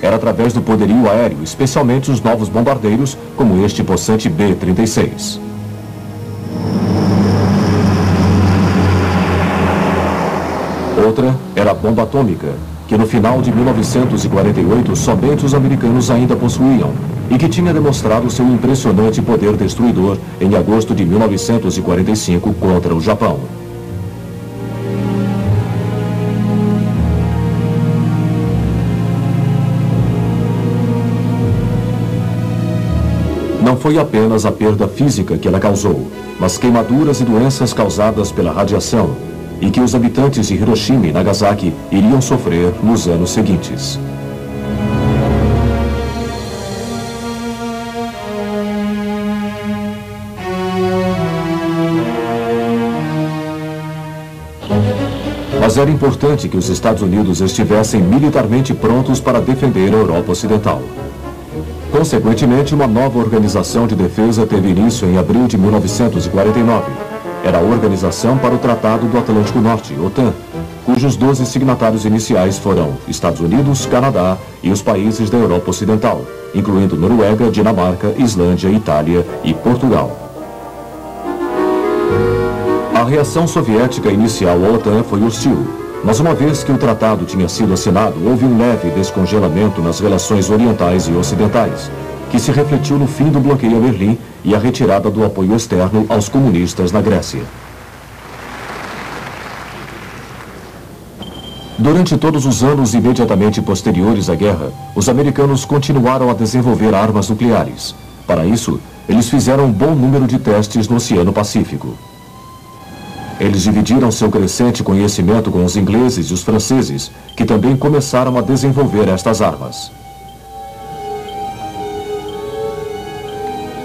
era através do poderio aéreo, especialmente os novos bombardeiros, como este possante B-36. Outra era a bomba atômica, que no final de 1948 somente os americanos ainda possuíam, e que tinha demonstrado seu impressionante poder destruidor em agosto de 1945 contra o Japão. Não foi apenas a perda física que ela causou, mas queimaduras e doenças causadas pela radiação, e que os habitantes de Hiroshima e Nagasaki iriam sofrer nos anos seguintes. Mas era importante que os Estados Unidos estivessem militarmente prontos para defender a Europa Ocidental. Consequentemente, uma nova organização de defesa teve início em abril de 1949. Era a Organização para o Tratado do Atlântico Norte, OTAN, cujos 12 signatários iniciais foram Estados Unidos, Canadá e os países da Europa Ocidental, incluindo Noruega, Dinamarca, Islândia, Itália e Portugal. A reação soviética inicial à OTAN foi hostil, mas uma vez que o tratado tinha sido assinado, houve um leve descongelamento nas relações orientais e ocidentais, que se refletiu no fim do bloqueio a Berlim e a retirada do apoio externo aos comunistas na Grécia. Durante todos os anos imediatamente posteriores à guerra, os americanos continuaram a desenvolver armas nucleares. Para isso, eles fizeram um bom número de testes no Oceano Pacífico. Eles dividiram seu crescente conhecimento com os ingleses e os franceses, que também começaram a desenvolver estas armas.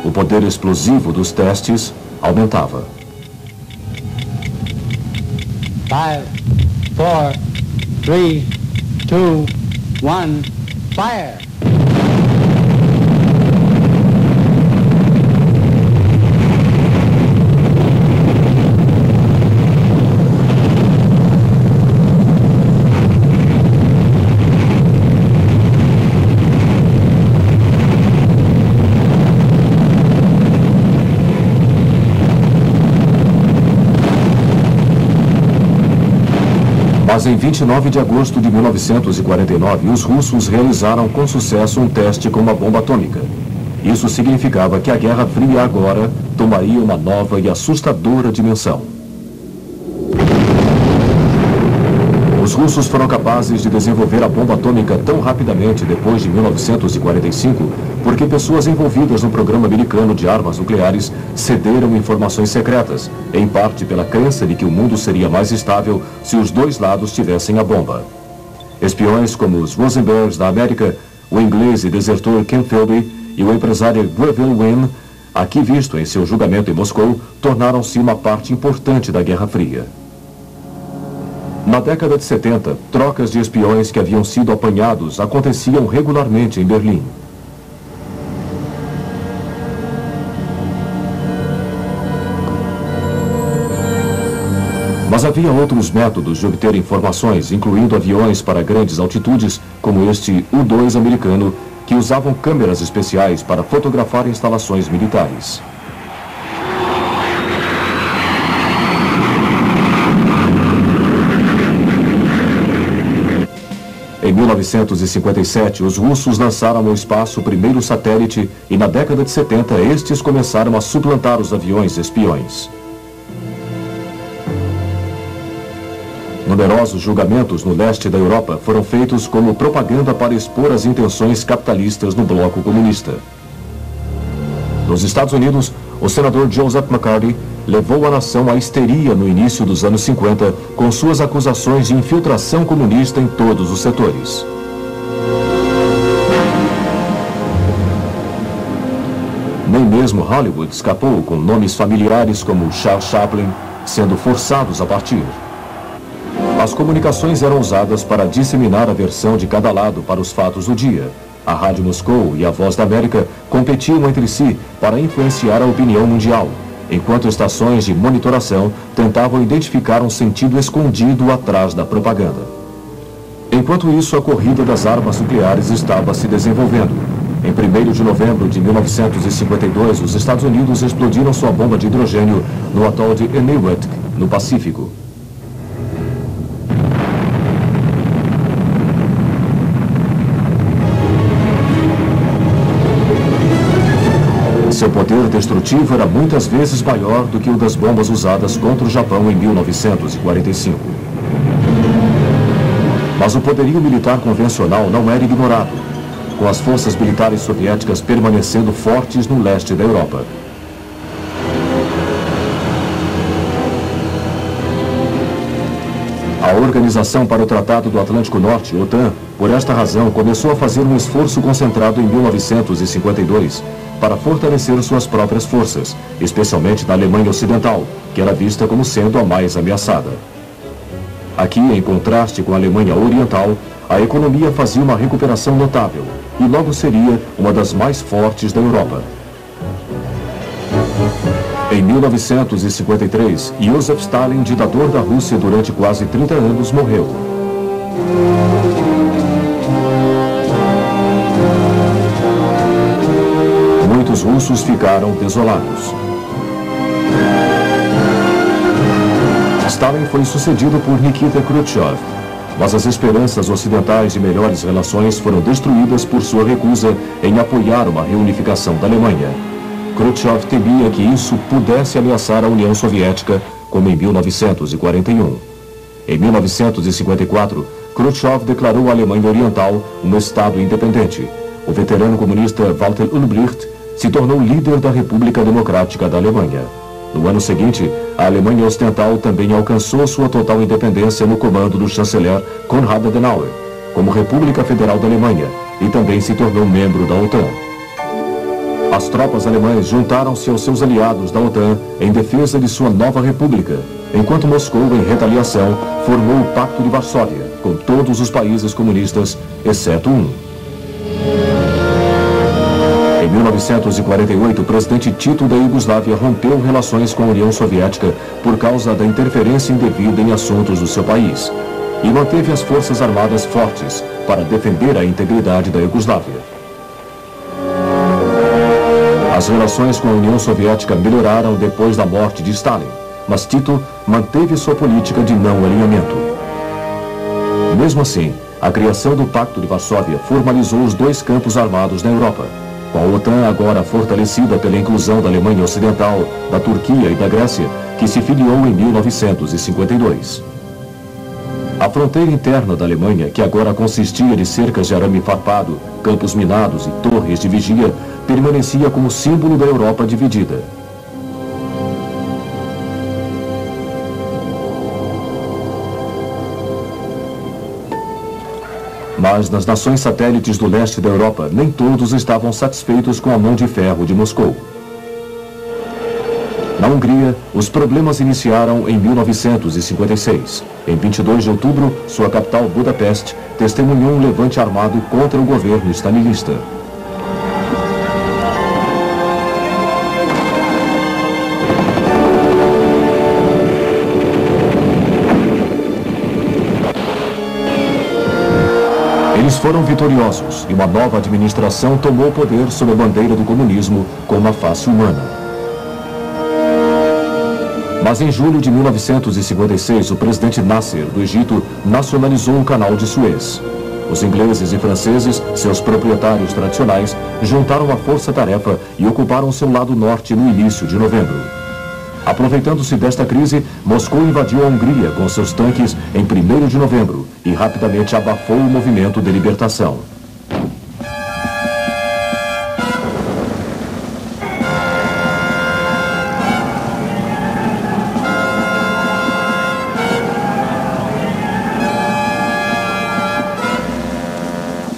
O poder explosivo dos testes aumentava. 5, 4, 3, 2, 1, fire! Mas em 29 de agosto de 1949, os russos realizaram com sucesso um teste com uma bomba atômica. Isso significava que a Guerra Fria agora tomaria uma nova e assustadora dimensão. Os russos foram capazes de desenvolver a bomba atômica tão rapidamente depois de 1945, porque pessoas envolvidas no programa americano de armas nucleares cederam informações secretas, em parte pela crença de que o mundo seria mais estável se os dois lados tivessem a bomba. Espiões como os Rosenbergs da América, o inglês e desertor Ken Philby e o empresário Greville Wynne, aqui visto em seu julgamento em Moscou, tornaram-se uma parte importante da Guerra Fria. Na década de 70, trocas de espiões que haviam sido apanhados aconteciam regularmente em Berlim. Mas havia outros métodos de obter informações, incluindo aviões para grandes altitudes, como este U-2 americano, que usavam câmeras especiais para fotografar instalações militares. Em 1957, os russos lançaram ao espaço o primeiro satélite e na década de 70 estes começaram a suplantar os aviões espiões. Numerosos julgamentos no leste da Europa foram feitos como propaganda para expor as intenções capitalistas no bloco comunista. Nos Estados Unidos, o senador Joseph McCarthy levou a nação à histeria no início dos anos 50 com suas acusações de infiltração comunista em todos os setores. Nem mesmo Hollywood escapou com nomes familiares como Charles Chaplin sendo forçados a partir. As comunicações eram usadas para disseminar a versão de cada lado para os fatos do dia. A Rádio Moscou e a Voz da América competiam entre si para influenciar a opinião mundial, enquanto estações de monitoração tentavam identificar um sentido escondido atrás da propaganda. Em Enquanto isso, a corrida das armas nucleares estava se desenvolvendo. Em 1º de novembro de 1952, os Estados Unidos explodiram sua bomba de hidrogênio no atol de Eniwetok, no Pacífico. Seu poder destrutivo era muitas vezes maior do que o das bombas usadas contra o Japão em 1945. Mas o poderio militar convencional não era ignorado, com as forças militares soviéticas permanecendo fortes no leste da Europa. A Organização para o Tratado do Atlântico Norte, OTAN, por esta razão, começou a fazer um esforço concentrado em 1952 para fortalecer suas próprias forças, especialmente na Alemanha Ocidental, que era vista como sendo a mais ameaçada. Aqui, em contraste com a Alemanha Oriental, a economia fazia uma recuperação notável e logo seria uma das mais fortes da Europa. Em 1953, Joseph Stalin, ditador da Rússia durante quase 30 anos, morreu. Muitos russos ficaram desolados. Stalin foi sucedido por Nikita Khrushchev, mas as esperanças ocidentais de melhores relações foram destruídas por sua recusa em apoiar uma reunificação da Alemanha. Khrushchev temia que isso pudesse ameaçar a União Soviética, como em 1941. Em 1954, Khrushchev declarou a Alemanha Oriental um Estado independente. O veterano comunista Walter Ulbricht se tornou líder da República Democrática da Alemanha. No ano seguinte, a Alemanha Ocidental também alcançou sua total independência no comando do chanceler Konrad Adenauer, como República Federal da Alemanha, e também se tornou membro da OTAN. As tropas alemãs juntaram-se aos seus aliados da OTAN em defesa de sua nova república, enquanto Moscou, em retaliação, formou o Pacto de Varsóvia, com todos os países comunistas, exceto um. Em 1948, o presidente Tito da Iugoslávia rompeu relações com a União Soviética por causa da interferência indevida em assuntos do seu país e manteve as forças armadas fortes para defender a integridade da Iugoslávia. As relações com a União Soviética melhoraram depois da morte de Stalin, mas Tito manteve sua política de não alinhamento. Mesmo assim, a criação do Pacto de Varsóvia formalizou os dois campos armados na Europa, com a OTAN agora fortalecida pela inclusão da Alemanha Ocidental, da Turquia e da Grécia, que se filiou em 1952. A fronteira interna da Alemanha, que agora consistia de cercas de arame farpado, campos minados e torres de vigia, permanecia como símbolo da Europa dividida. Mas nas nações satélites do leste da Europa, nem todos estavam satisfeitos com a mão de ferro de Moscou. Na Hungria, os problemas iniciaram em 1956. Em 22 de outubro, sua capital, Budapeste, testemunhou um levante armado contra o governo stalinista. Eles foram vitoriosos e uma nova administração tomou o poder sob a bandeira do comunismo com uma face humana. Mas em julho de 1956, o presidente Nasser, do Egito, nacionalizou o canal de Suez. Os ingleses e franceses, seus proprietários tradicionais, juntaram a força-tarefa e ocuparam seu lado norte no início de novembro. Aproveitando-se desta crise, Moscou invadiu a Hungria com seus tanques em 1º de novembro e rapidamente abafou o movimento de libertação.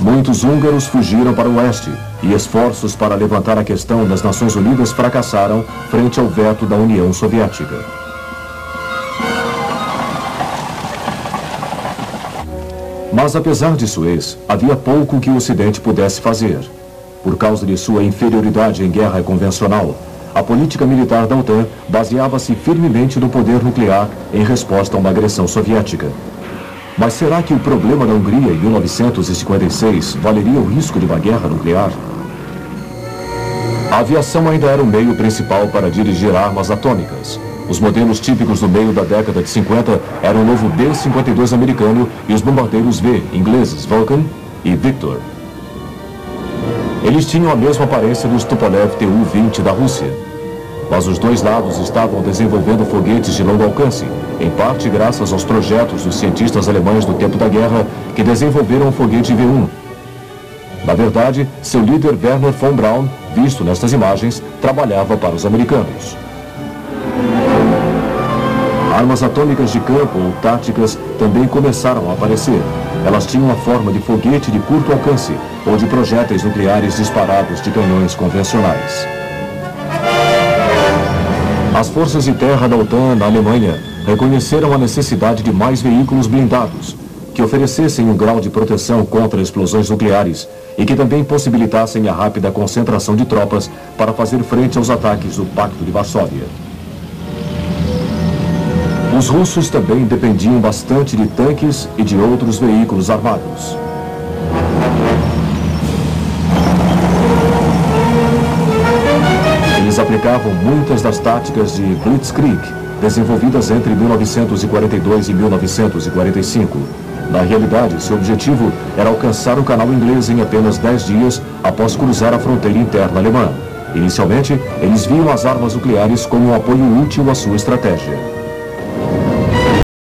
Muitos húngaros fugiram para o oeste e esforços para levantar a questão das Nações Unidas fracassaram frente ao veto da União Soviética. Mas apesar de Suez, havia pouco que o Ocidente pudesse fazer. Por causa de sua inferioridade em guerra convencional, a política militar da OTAN baseava-se firmemente no poder nuclear em resposta a uma agressão soviética. Mas será que o problema da Hungria em 1956 valeria o risco de uma guerra nuclear? A aviação ainda era o meio principal para dirigir armas atômicas. Os modelos típicos do meio da década de 50 eram o novo B-52 americano e os bombardeiros V ingleses Vulcan e Victor. Eles tinham a mesma aparência dos Tupolev Tu-20 da Rússia. Mas os dois lados estavam desenvolvendo foguetes de longo alcance, em parte graças aos projetos dos cientistas alemães do tempo da guerra que desenvolveram o foguete V-1. Na verdade, seu líder Wernher von Braun, visto nestas imagens, trabalhava para os americanos. Armas atômicas de campo ou táticas também começaram a aparecer. Elas tinham a forma de foguete de curto alcance ou de projéteis nucleares disparados de canhões convencionais. As forças de terra da OTAN na Alemanha reconheceram a necessidade de mais veículos blindados, que oferecessem um grau de proteção contra explosões nucleares e que também possibilitassem a rápida concentração de tropas para fazer frente aos ataques do Pacto de Varsóvia. Os russos também dependiam bastante de tanques e de outros veículos armados. Eles aplicavam muitas das táticas de Blitzkrieg, desenvolvidas entre 1942 e 1945. Na realidade, seu objetivo era alcançar o canal inglês em apenas 10 dias após cruzar a fronteira interna alemã. Inicialmente, eles viam as armas nucleares como um apoio útil à sua estratégia.